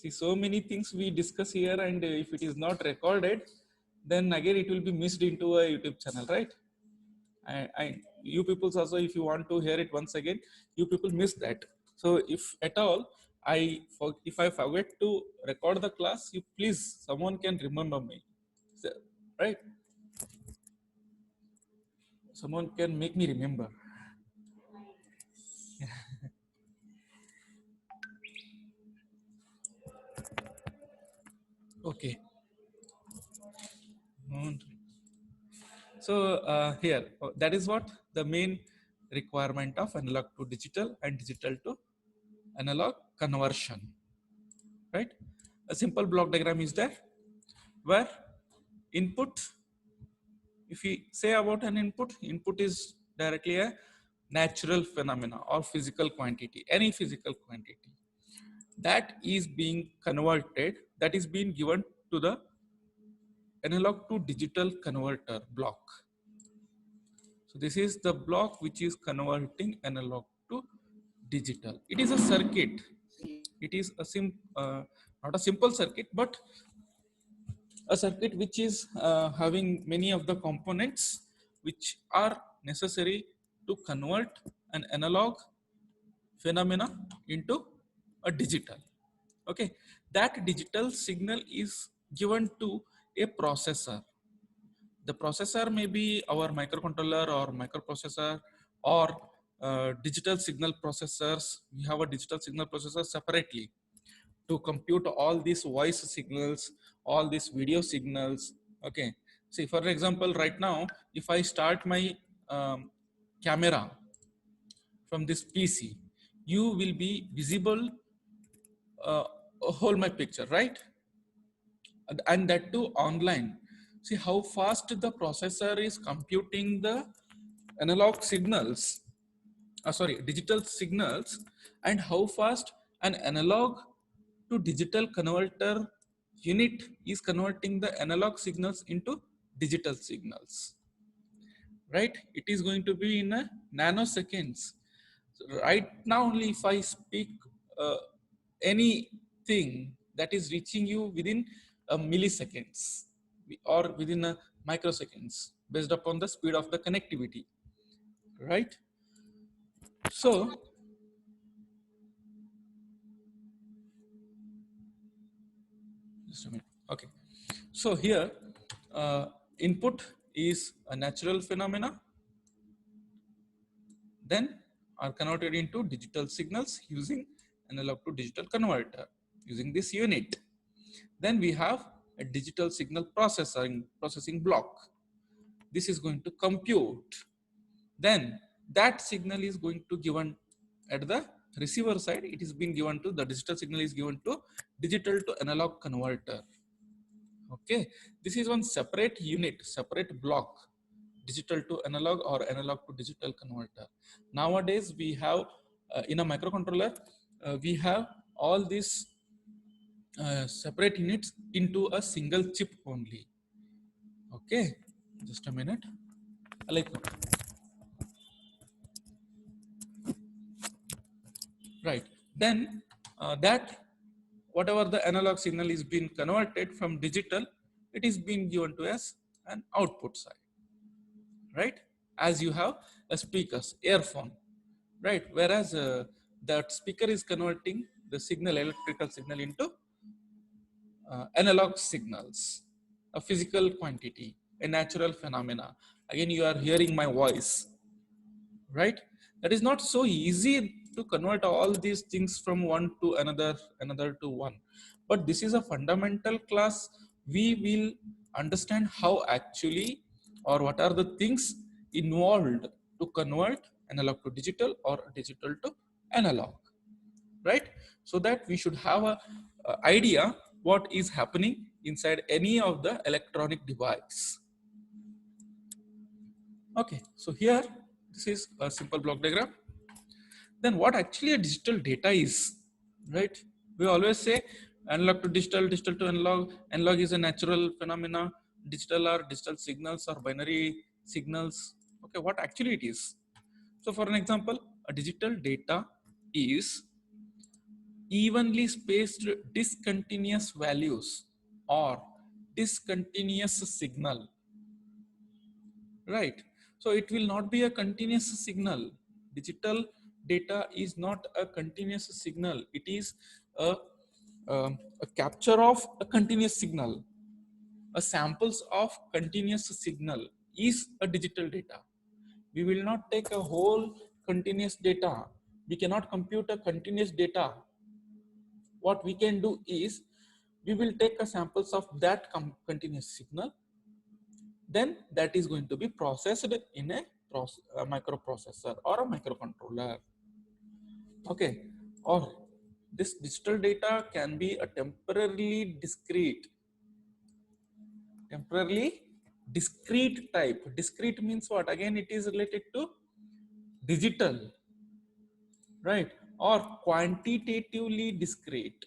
See, so many things we discuss here, and if it is not recorded, then again it will be missed into a YouTube channel, right? You people also, if you want to hear it once again, you people miss that. So if at all if I forget to record the class, you please, someone can remember me. So, right? Someone can make me remember. Okay. So here, that is what the main requirement of analog to digital and digital to analog conversion, right? A simple block diagram is there where input, if we say about an input, input is directly a natural phenomena or physical quantity, any physical quantity that is being converted, that is being given to the analog to digital converter block. So this is the block which is converting analog to digital. It is a circuit. It is a not a simple circuit, but a circuit which is having many of the components which are necessary to convert an analog phenomena into a digital. Okay, that digital signal is given to a processor. The processor may be our microcontroller or microprocessor or digital signal processors. We have a digital signal processor separately to compute all these voice signals, all these video signals. Okay, see, for example, right now, if I start my camera from this PC, you will be visible uh, whole my picture, right? And that too online. See how fast the processor is computing the analog signals, sorry, digital signals, and how fast an analog to digital converter unit is converting the analog signals into digital signals, right? It is going to be in a nanoseconds. So right now only if I speak uh, anything that is reaching you within a milliseconds or within a microseconds based upon the speed of the connectivity, right? So just a minute. Okay, so here input is a natural phenomena, then are converted into digital signals using analog to digital converter using this unit. Then we have a digital signal processing block. This is going to compute. Then that signal is going to given at the receiver side. It is being given to the digital signal is given to digital to analog converter. Okay, this is one separate unit, separate block, digital to analog or analog to digital converter. Nowadays we have in a microcontroller we have all these separate units into a single chip only. Okay, just a minute. Right. Then that whatever the analog signal is being converted from digital, it is being given to us an output side, right? As you have a speakers, earphone, right? Whereas that speaker is converting the signal, electrical signal into analog signals, a physical quantity, a natural phenomena. Again, you are hearing my voice, right? That is not so easy to convert all these things from one to another, another to one. But this is a fundamental class. We will understand how actually or what are the things involved to convert analog to digital or digital to analog, right? So that we should have a idea what is happening inside any of the electronic device. Okay, so here this is a simple block diagram. Then what actually a digital data is, right? We always say analog to digital, digital to analog. Analog is a natural phenomena. Digital are digital signals or binary signals. Okay, what actually it is? So for an example, a digital data is evenly spaced discontinuous values or discontinuous signal, right? So it will not be a continuous signal. Digital data is not a continuous signal. It is a, a capture of a continuous signal. A samples of continuous signal is a digital data. We will not take a whole continuous data. We cannot compute a continuous data. What we can do is we will take a samples of that continuous signal, then that is going to be processed in a microprocessor or a microcontroller. Okay, or this digital data can be a temporarily discrete type. Discrete means what? Again, it is related to digital, right? Or quantitatively discrete.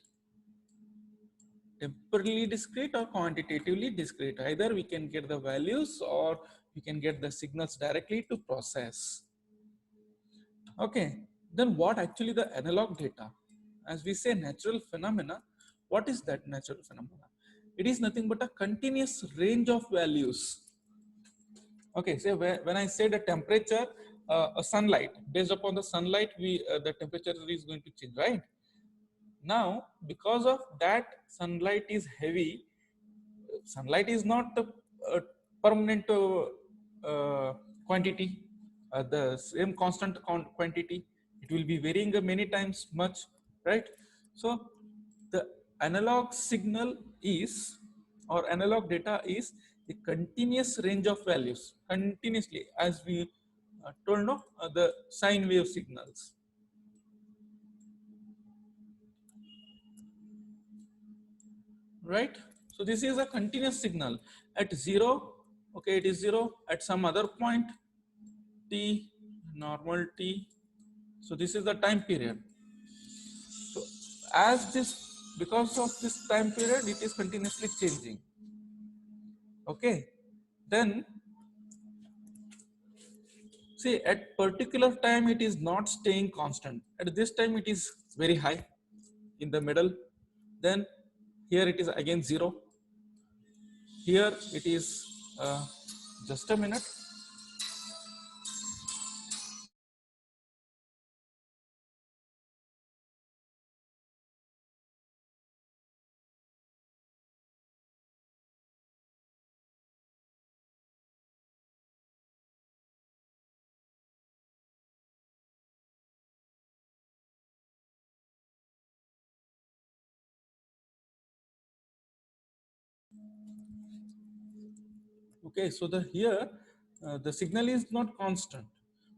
Temporally discrete or quantitatively discrete. Either we can get the values or we can get the signals directly to process. Okay, then what actually the analog data? As we say natural phenomena, what is that natural phenomena? It is nothing but a continuous range of values. Okay, so when I say the temperature, a sunlight, based upon the sunlight, the temperature is going to change, right? Now, because of that, sunlight is heavy. Sunlight is not a permanent quantity, the same constant quantity. It will be varying many times much, right? So the analog signal is, or analog data is, the continuous range of values, continuously, as we told, no, the sine wave signals, right? So this is a continuous signal at zero. Okay, it is zero at some other point t, normal t. So this is the time period. So as this, because of this time period, it is continuously changing. Okay, then see, at particular time it is not staying constant. At this time it is very high in the middle. Then here it is again zero. Here it is just a minute. Okay, so the here the signal is not constant,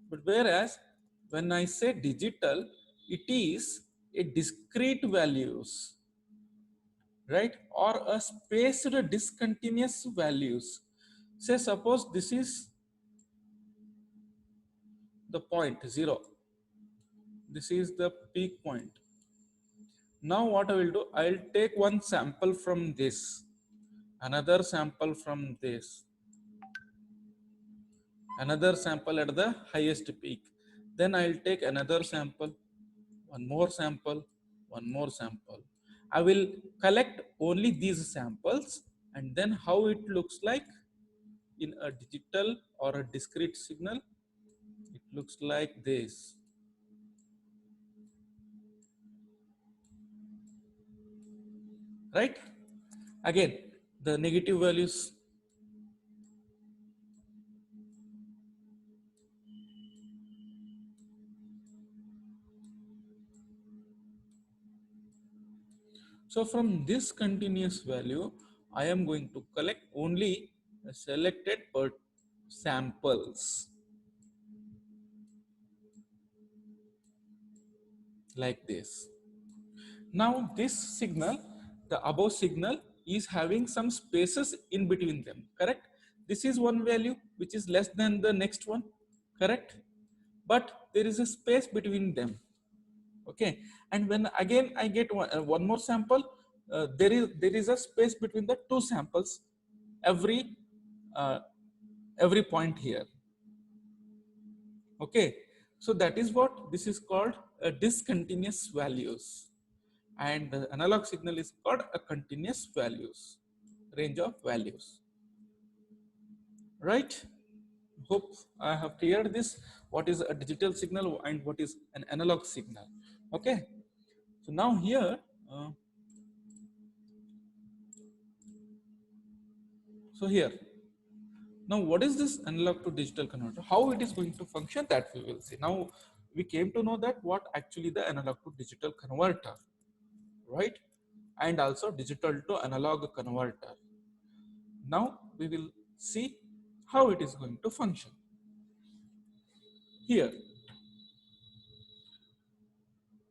but whereas when I say digital, it is a discrete values, right? Or a spaced discontinuous values. Say suppose this is the point zero. This is the peak point. Now what I will do, I will take one sample from this, another sample from this, another sample at the highest peak. Then I will take another sample, one more sample, one more sample. I will collect only these samples, and then how it looks like in a digital or a discrete signal, it looks like this. Right? Again, the negative values. So from this continuous value, I am going to collect only selected per samples like this. Now this signal, the above signal is having some spaces in between them, correct? This is one value which is less than the next one, correct? But there is a space between them. Okay, and when again I get one more sample, there is a space between the two samples every uh, every point here. Okay, so that is what this is called discontinuous values. and the analog signal is called a continuous values, range of values, right? Hope I have cleared this, what is a digital signal and what is an analog signal. Okay, so now here, so here, now what is this analog to digital converter? How it is going to function, that we will see. Now we came to know that what actually the analog to digital converter, right? And also digital to analog converter. Now we will see how it is going to function. Here,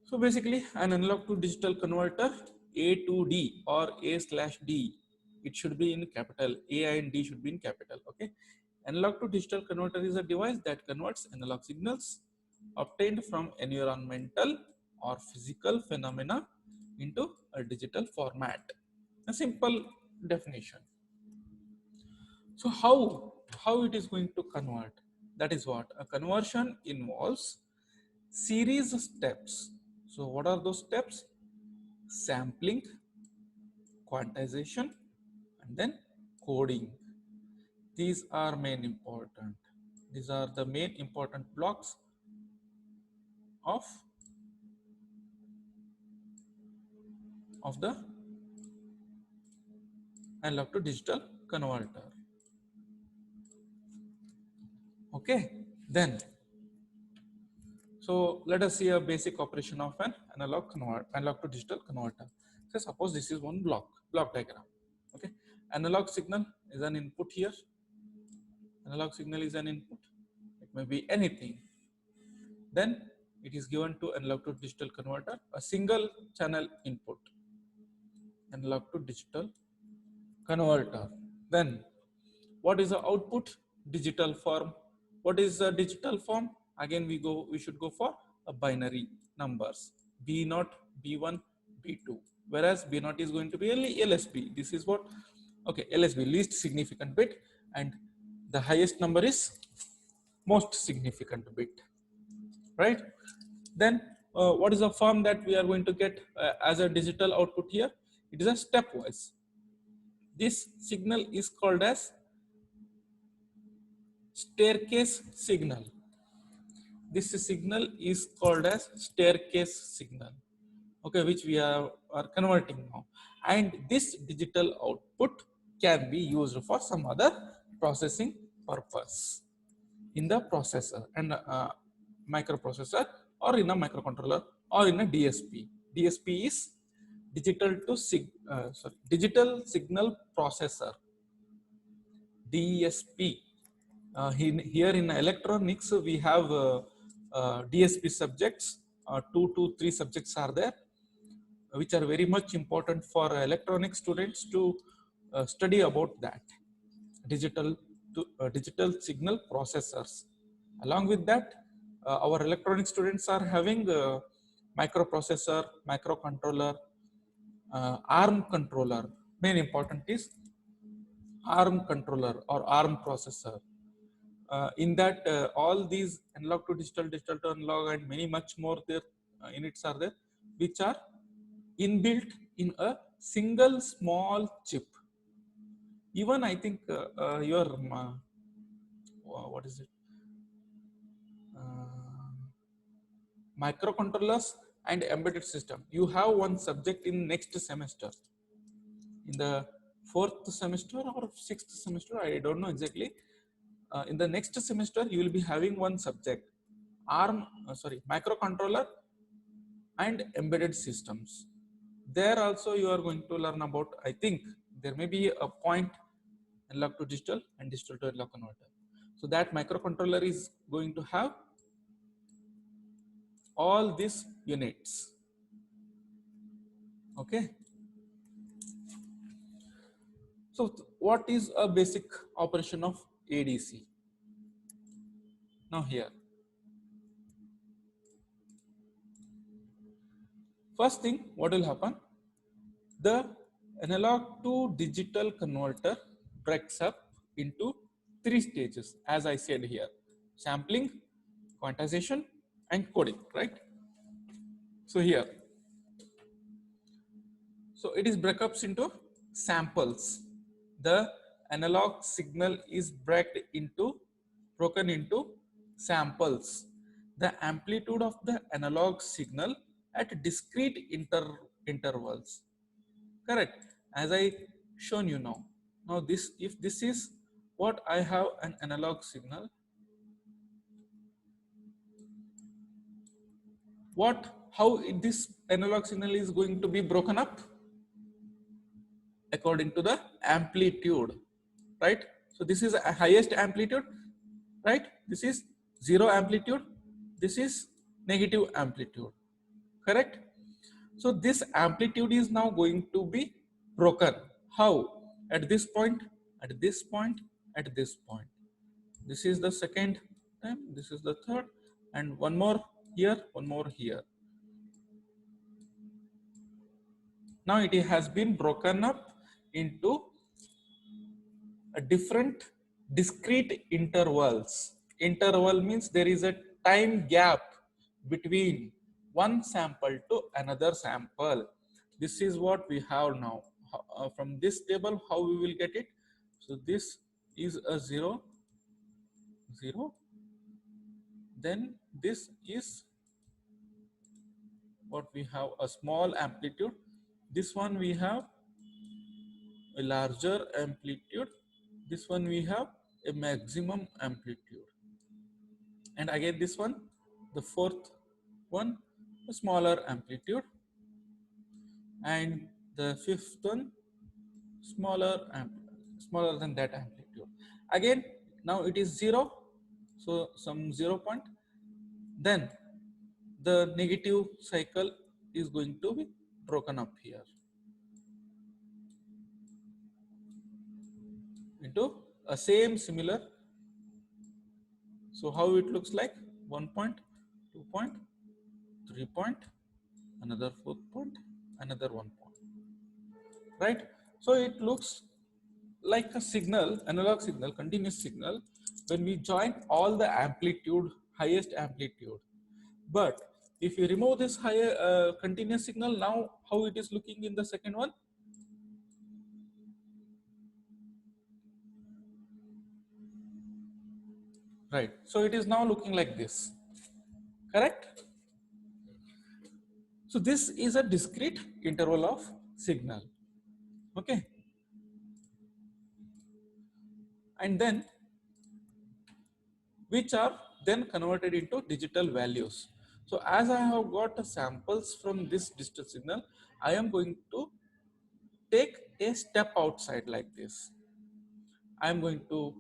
so basically an analog to digital converter, A to D or A slash D, it should be in capital, A and D should be in capital, okay? Analog to digital converter is a device that converts analog signals obtained from environmental or physical phenomena into a digital format. A simple definition. So how it is going to convert? That is what a conversion involves series of steps. So what are those steps? Sampling, quantization, and then coding. These are main important. These are the main important blocks of the analog to digital converter. Okay, then so let us see a basic operation of an analog to digital converter. So suppose this is one block diagram. Okay, analog signal is an input here. Analog signal is an input. It may be anything. Then it is given to analog to digital converter, a single channel input. Analog to digital converter. Then what is the output? Digital form. What is the digital form? Again we should go for a binary numbers, B0, B1, B2, whereas B0 is going to be LSB. This is what, okay, LSB, least significant bit, and the highest number is most significant bit, right? Then what is the form that we are going to get as a digital output here? It is a stepwise. This signal is called as staircase signal. This signal is called as staircase signal, okay, which we are converting now. And this digital output can be used for some other processing purpose in the processor and microprocessor, or in a microcontroller, or in a DSP. DSP is digital signal processor, DSP. Here in electronics, we have DSP subjects. 2 to 3 subjects are there, which are very much important for electronic students to study about that. Digital signal processors. Along with that, our electronic students are having microprocessor, microcontroller, ARM controller. Main important is ARM controller or ARM processor. In that, all these analog to digital, digital to analog, and many much more there units are there, which are inbuilt in a single small chip. Even I think your what is it? Microcontrollers and embedded system. You have one subject in next semester, in the 4th semester or 6th semester. I don't know exactly. In the next semester, you will be having one subject, microcontroller and embedded systems. There also you are going to learn about, I think there may be a point analog to digital and digital to analog converter. So that microcontroller is going to have all these units. Okay. So what is a basic operation of ADC? Now here, first thing, what will happen? The analog to digital converter breaks up into 3 stages, as I said here: sampling, quantization, and coding, right? So here, So it is breakups into samples. The analog signal is broken into samples. The amplitude of the analog signal at discrete intervals. Correct. As I shown you now. Now this, if this is what I have an analog signal, how this analog signal is going to be broken up? According to the amplitude, right? So this is a highest amplitude, right? This is zero amplitude, this is negative amplitude, correct? So this amplitude is now going to be broken. How? At this point, at this point, at this point. This is the second time, this is the third, and one more here, one more here. Now it has been broken up into a different discrete intervals. Interval means there is a time gap between one sample to another sample. This is what we have now. From this table, how we will get it? So this is a 0, 0. Then this is what we have, a small amplitude. This one we have a larger amplitude. This one we have a maximum amplitude. And again this one, the fourth one, a smaller amplitude. And the fifth one, smaller than that amplitude. Again, now it is 0. So some 0 point. Then the negative cycle is going to be broken up here into a same similar. So how it looks like? 1 point, 2 point, 3 point, another 4 point, another 1 point, right? So it looks like a signal, analog signal, continuous signal, when we join all the amplitude, highest amplitude. But if you remove this higher continuous signal, now how it is looking in the second one? Right. So it is now looking like this. Correct? So this is a discrete interval of signal. Okay. And then which are then converted into digital values. So as I have got samples from this digital signal, I am going to take a step outside like this. I am going to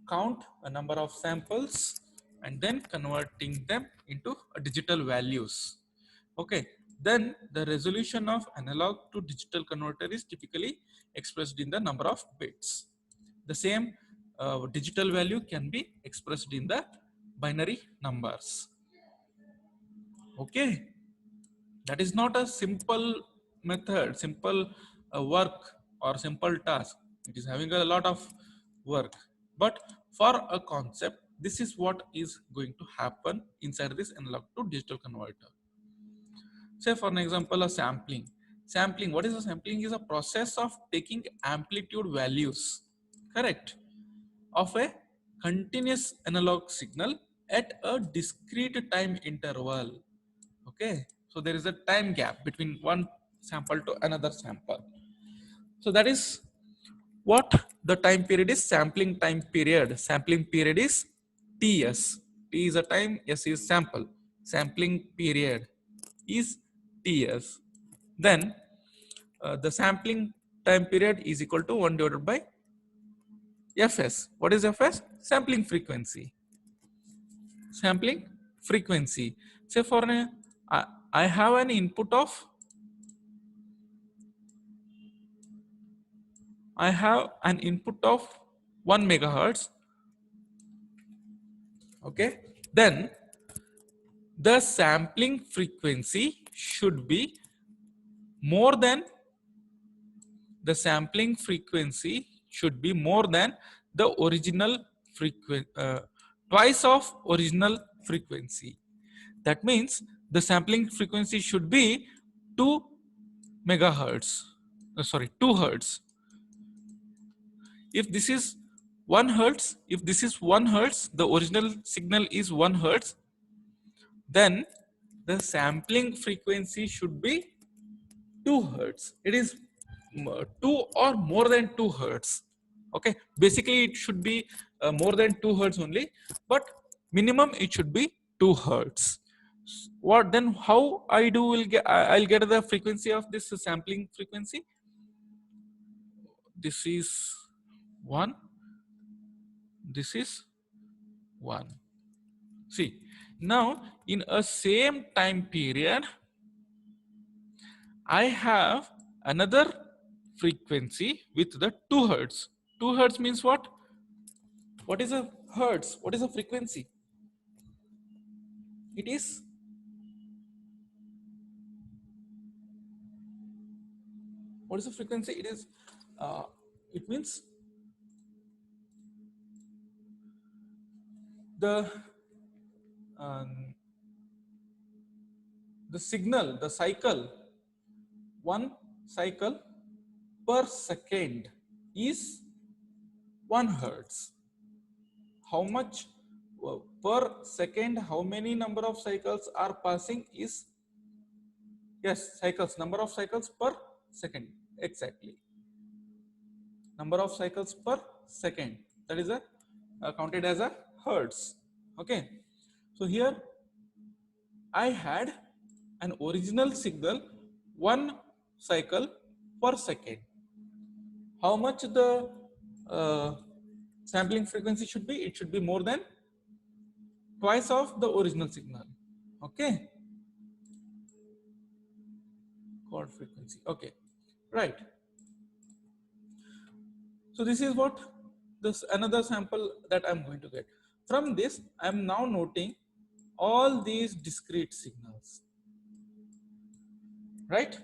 count a number of samples and then converting them into digital values. Okay, then the resolution of analog to digital converter is typically expressed in the number of bits. The same digital value can be expressed in the binary numbers. Okay, that is not a simple method, simple work or simple task. It is having a lot of work, but for a concept, this is what is going to happen inside this analog to digital converter. Say for an example, a sampling. Sampling, what is a sampling? Is a process of taking amplitude values, correct, of a continuous analog signal at a discrete time interval. Okay, so there is a time gap between one sample to another sample. So that is what the time period is. Sampling time period. Sampling period is TS. T is a time, S is sample. Sampling period is TS. Then the sampling time period is equal to 1 divided by Fs. What is Fs? Sampling frequency. Sampling frequency. Say for an, I have an input of, I have an input of 1 megahertz. Okay, then the sampling frequency should be more than the sampling frequency should be more than the original frequency, twice of original frequency. That means the sampling frequency should be 2 megahertz. sorry, 2 hertz. If this is 1 hertz, if this is 1 hertz, the original signal is 1 hertz, then the sampling frequency should be 2 hertz. It is 2 or more than 2 hertz. Okay, basically it should be more than 2 hertz only, but minimum it should be 2 hertz. What then? How I do will get? I'll get the frequency of this sampling frequency. This is 1. This is 1. See, now in a same time period, I have another frequency with the 2 hertz. 2 hertz means what? What is a hertz? What is a frequency? It is, what is the frequency? It is, it means the um, the signal, the cycle, one cycle per second is 1 hertz. How much per second, how many number of cycles are passing is, yes, cycles, number of cycles per second, exactly. Number of cycles per second, that is a counted as a hertz. Okay, so here I had an original signal 1 cycle per second. How much the sampling frequency should be? It should be more than twice of the original signal. Okay, chord frequency. Okay, right. So this is what this another sample that I'm going to get. From this, I'm now noting all these discrete signals, right?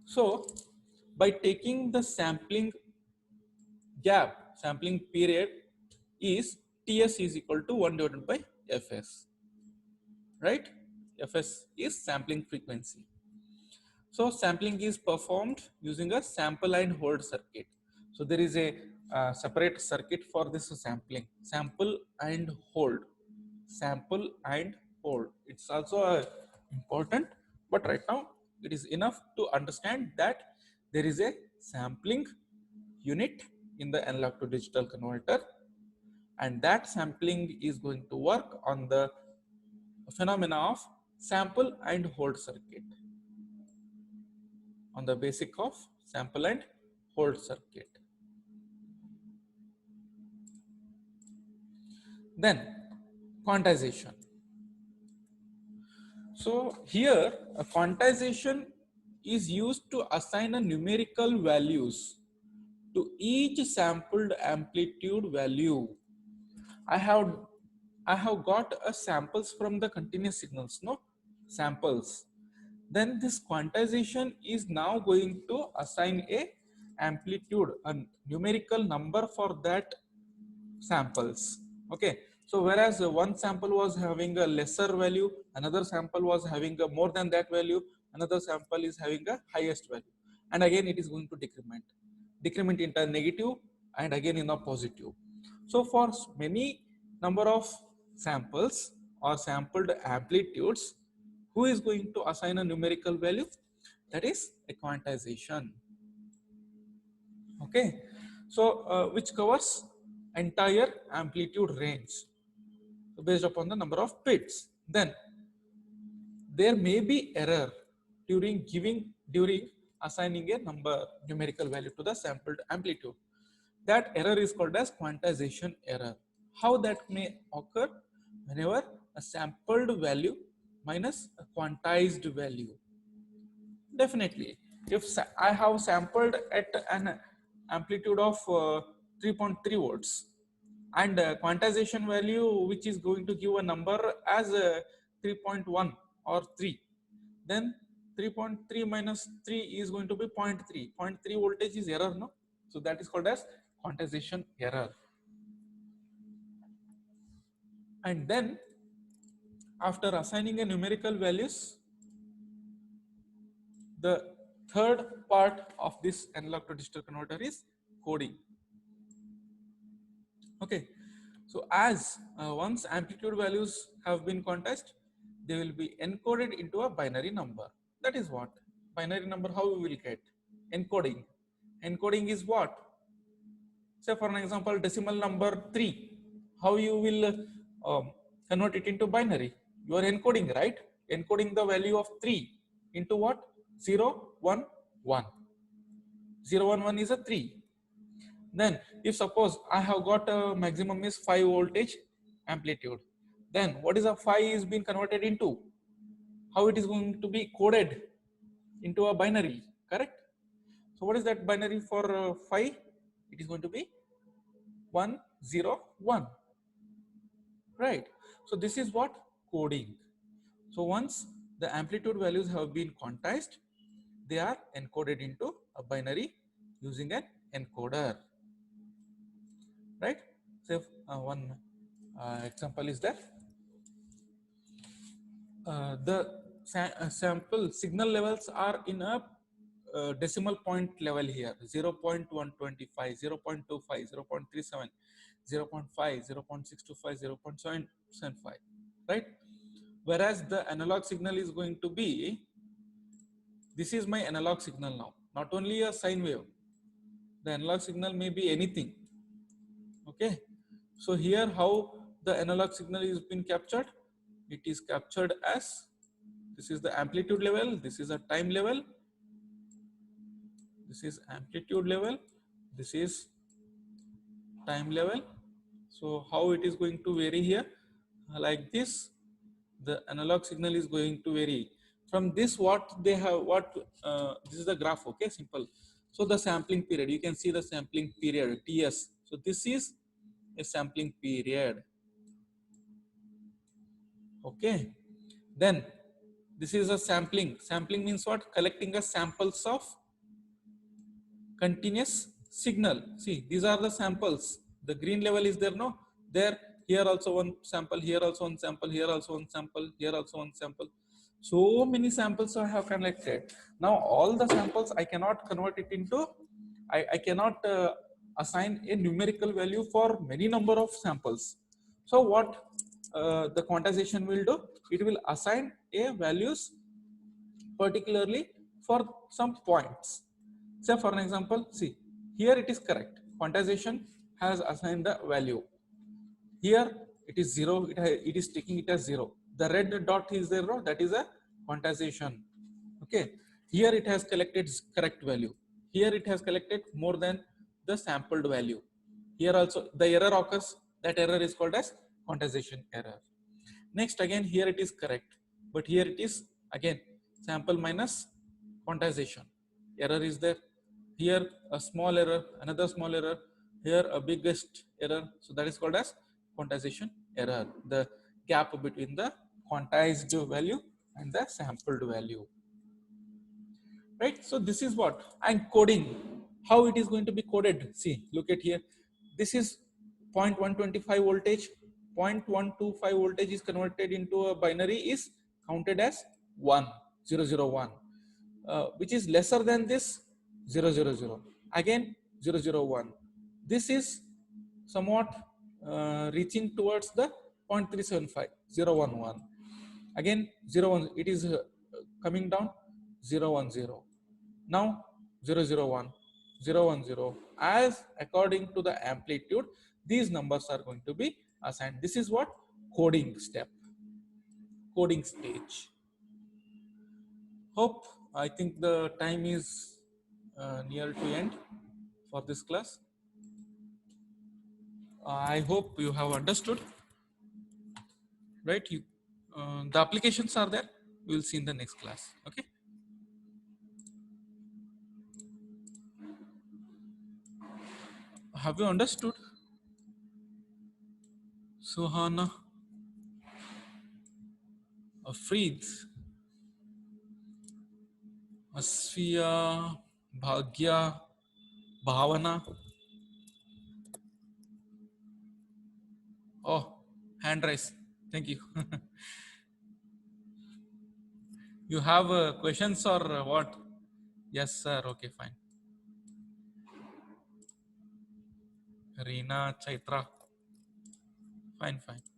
So by taking the sampling gap, sampling period is Ts is equal to 1 divided by Fs, right? Fs is sampling frequency. So sampling is performed using a sample and hold circuit. So there is a separate circuit for this sampling, sample and hold, sample and hold. It's also important, but right now it is enough to understand that there is a sampling unit in the analog to digital converter, and that sampling is going to work on the phenomena of sample and hold circuit, on the basic of sample and hold circuit. Then quantization. So here a quantization is used to assign a numerical values to each sampled amplitude value. I have got a samples from the continuous signals, no samples. Then this quantization is now going to assign a amplitude, a numerical number for that samples. Okay, so whereas one sample was having a lesser value, another sample was having a more than that value, another sample is having a highest value, and again it is going to decrement into a negative and again in a positive. So for many number of samples or sampled amplitudes, who is going to assign a numerical value? That is a quantization. Okay, so which covers entire amplitude range based upon the number of bits. Then there may be error during assigning a numerical value to the sampled amplitude. That error is called as quantization error. How that may occur? Whenever a sampled value minus a quantized value. Definitely, if I have sampled at an amplitude of 3.3 volts and quantization value which is going to give a number as 3.1 or 3, then 3.3 minus 3 is going to be 0.3. 0.3 voltage is error, no? So that is called as quantization error. And then after assigning a numerical values, the third part of this analog to digital converter is coding. Okay, so as once amplitude values have been quantized, they will be encoded into a binary number. That is what binary number. How we will get encoding? Encoding is what? Say for an example, decimal number 3. How you will convert it into binary? You are encoding, right? Encoding the value of 3 into what? 0, 1, 1. 0, 1, 1 is a 3. Then if suppose I have got a maximum is 5 voltage amplitude, then what is a 5 is being converted into? How it is going to be coded into a binary, correct? So what is that binary for 5? It is going to be 1, 0, 1, right? So this is what coding. So once the amplitude values have been quantized, they are encoded into a binary using an encoder, right? So one example is that the sample signal levels are in a decimal point level here: 0.125, 0.25, 0.37, 0.5, 0.625, 0.775, right? Whereas the analog signal is going to be, this is my analog signal now, not only a sine wave. The analog signal may be anything. Okay, so here how the analog signal is been captured? It is captured as, this is the amplitude level, this is a time level, this is amplitude level, this is time level. So how it is going to vary here? Like this, the analog signal is going to vary. From this, what they have, this is the graph, okay, simple. So the sampling period, you can see the sampling period, TS. So this is a sampling period, okay. Then this is a sampling. Sampling means what? Collecting a samples of continuous signal. See, these are the samples. The green level is there, no? There, here also one sample, here also one sample, here also one sample, here also one sample. So many samples I have collected. Now all the samples I cannot convert it into, I cannot assign a numerical value for many number of samples. So what the quantization will do? It will assign a values particularly for some points. Say for an example, see, here it is correct. Quantization has assigned the value. Here it is 0, it is taking it as 0. The red dot is there, no? That is a quantization. Okay. Here it has collected correct value. Here it has collected more than the sampled value. Here also the error occurs. That error is called as quantization error. Next, again here it is correct, but here it is again sample minus quantization. Error is there. Here a small error, another small error. Here a biggest error. So that is called as quantization error. The gap between the quantized value and the sampled value. Right? So this is what I'm coding. How it is going to be coded? See, look at here. This is 0.125 voltage. 0.125 voltage is converted into a binary is counted as 1, 0, 0, 1, which is lesser than this 0, 0, 0. Again 0, 0, 1. This is somewhat reaching towards the 0.375, 0, 1, 1. Again 0, 1, it is coming down 0, 1, 0. Now 0, 0, 1, 0, 1, 0. As according to the amplitude, these numbers are going to be assigned. This is what coding step, coding stage. Hope, I think the time is near to end for this class. I hope you have understood, right? The applications are there. We will see in the next class. Okay. Have you understood? Suhana, Afreed, Asfiya, Bhagya, Bhavana. Oh, hand raise. Thank you. You have questions or what? Yes, sir. Okay, fine. Reena Chaitra. Fine, fine.